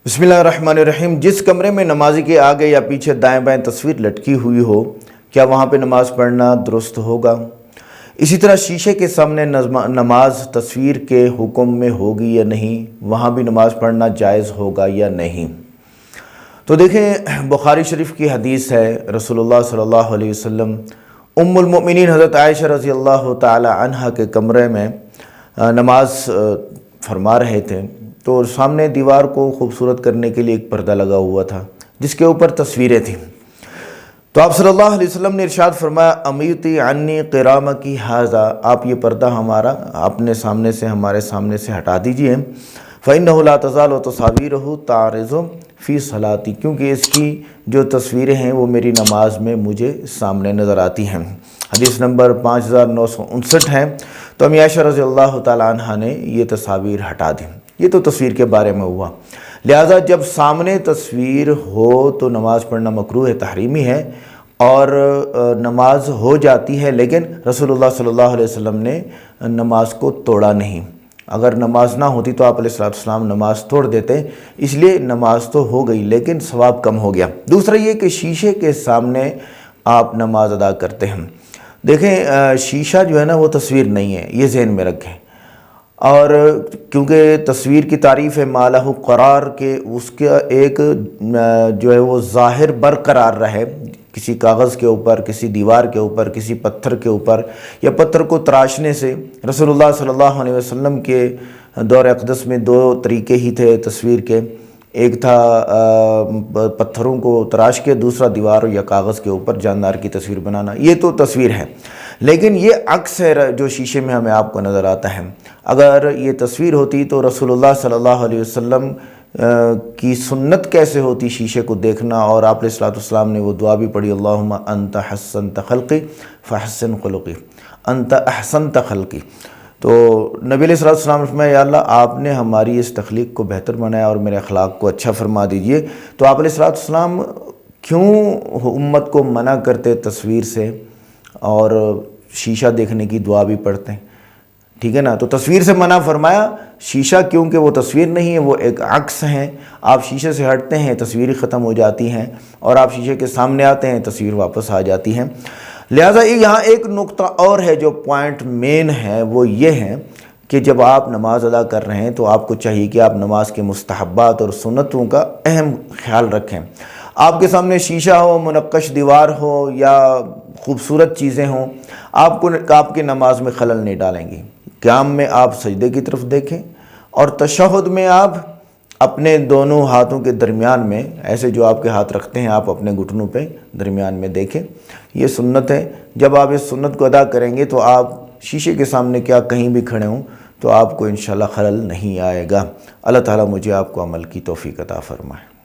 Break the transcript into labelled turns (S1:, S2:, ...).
S1: बिस्मिल्लाहिर्रहमानिर्रहीम। जिस कमरे में नमाजी के आगे या पीछे दाएं बाएं तस्वीर लटकी हुई हो, क्या वहाँ पे नमाज़ पढ़ना दुरुस्त होगा? इसी तरह शीशे के सामने नमाज तस्वीर के हुक्म में होगी या नहीं, वहाँ भी नमाज़ पढ़ना जायज़ होगा या नहीं? तो देखें, बुखारी शरीफ की हदीस है, रसूलुल्लाह सल्लल्लाहु अलैहि वसल्लम उम्मुल मोमिनीन हज़रत आयशा रज़ी अल्लाह ताला अन्हा के कमरे में नमाज फरमा रहे थे, तो सामने दीवार को खूबसूरत करने के लिए एक पर्दा लगा हुआ था जिसके ऊपर तस्वीरें थीं। तो आप सल्लल्लाहु अलैहि वसल्लम ने इरशाद फरमाया, अमीती अन्नी क़िरामा की हाज़ा, आप ये पर्दा हमारा अपने सामने से, हमारे सामने से हटा दीजिए। फ़इन्नहु ला तज़ालु तस्वीरुहु तारिज़ु फ़ी सलाती, क्योंकि इसकी जो तस्वीरें हैं वो मेरी नमाज में मुझे सामने नज़र आती हैं। हदीस नंबर 5959 है। तो अम्मी आयशा रज़ी अल्लाह ताला अन्हा ने ये तस्वीर हटा दी। ये तो तस्वीर के बारे में हुआ। लिहाजा जब सामने तस्वीर हो तो नमाज़ पढ़ना मकरूह है, तहरीमी है, और नमाज हो जाती है, लेकिन रसूलुल्लाह सल्लल्लाहु अलैहि वसल्लम ने नमाज को तोड़ा नहीं। अगर नमाज ना होती तो आप अलैहिस्सलाम नमाज तोड़ देते, इसलिए नमाज तो हो गई लेकिन सवाब कम हो गया। दूसरा ये कि शीशे के सामने आप नमाज अदा करते हैं। देखें, शीशा जो है ना वो तस्वीर नहीं है, ये ज़हन में रखें। और क्योंकि तस्वीर की तारीफ़ है मालहु करार के, उसका एक जो है वो ज़ाहिर बरकरार रहे, किसी कागज़ के ऊपर, किसी दीवार के ऊपर, किसी पत्थर के ऊपर, या पत्थर को तराशने से रसूलुल्लाह सल्लल्लाहु अलैहि वसल्लम के दौर अक़दस में दो तरीके ही थे तस्वीर के। एक था पत्थरों को तराश के, दूसरा दीवार या कागज़ के ऊपर जानदार की तस्वीर बनाना। ये तो तस्वीर है, लेकिन ये अक्स है जो शीशे में हमें आपको नज़र आता है। अगर ये तस्वीर होती तो रसूलुल्लाह सल्लल्लाहु अलैहि वसल्लम की सुन्नत कैसे होती शीशे को देखना, और आप अलैहिस्सलाम ने वो दुआ भी पढ़ी, अल्लाहुम्मा अंत हस्सनत खल्क़ी फहस्सिन खुलुक़ी, अंत अहसनत खल्क़ी। तो नबी अलैहिस्सलाम ने फरमाया, या अल्लाह आपने हमारी इस तख्लीक को बेहतर बनाया और मेरे अखलाक को अच्छा फरमा दीजिए। तो आप अलैहिस्सलाम क्यों उम्मत को मना करते तस्वीर से और शीशा देखने की दुआ भी पढ़ते हैं? ठीक है ना। तो तस्वीर से मना फरमाया, शीशा क्योंकि वो तस्वीर नहीं है, वो एक अक्स है। आप शीशे से हटते हैं, तस्वीर ख़त्म हो जाती हैं, और आप शीशे के सामने आते हैं, तस्वीर वापस आ जाती हैं। लिहाजा यहाँ एक नुक्ता और है जो पॉइंट मेन है, वो ये है कि जब आप नमाज अदा कर रहे हैं तो आपको चाहिए कि आप नमाज के मुस्तहब्बात और सुन्नतों का अहम ख्याल रखें। आपके सामने शीशा हो, मुनक्कश दीवार हो या खूबसूरत चीज़ें हों, आपकी नमाज में खलल नहीं डालेंगी। क़याम में आप सजदे की तरफ देखें, और तशहुद में आप अपने दोनों हाथों के दरमियान में, ऐसे जो आपके हाथ रखते हैं आप अपने घुटनों पे दरमियान में देखें। ये सुन्नत है। जब आप इस सुन्नत को अदा करेंगे तो आप शीशे के सामने क्या कहीं भी खड़े हों तो आपको इंशाअल्लाह खलल नहीं आएगा। अल्लाह ताला मुझे आपको अमल की तौफीक अता फरमाए।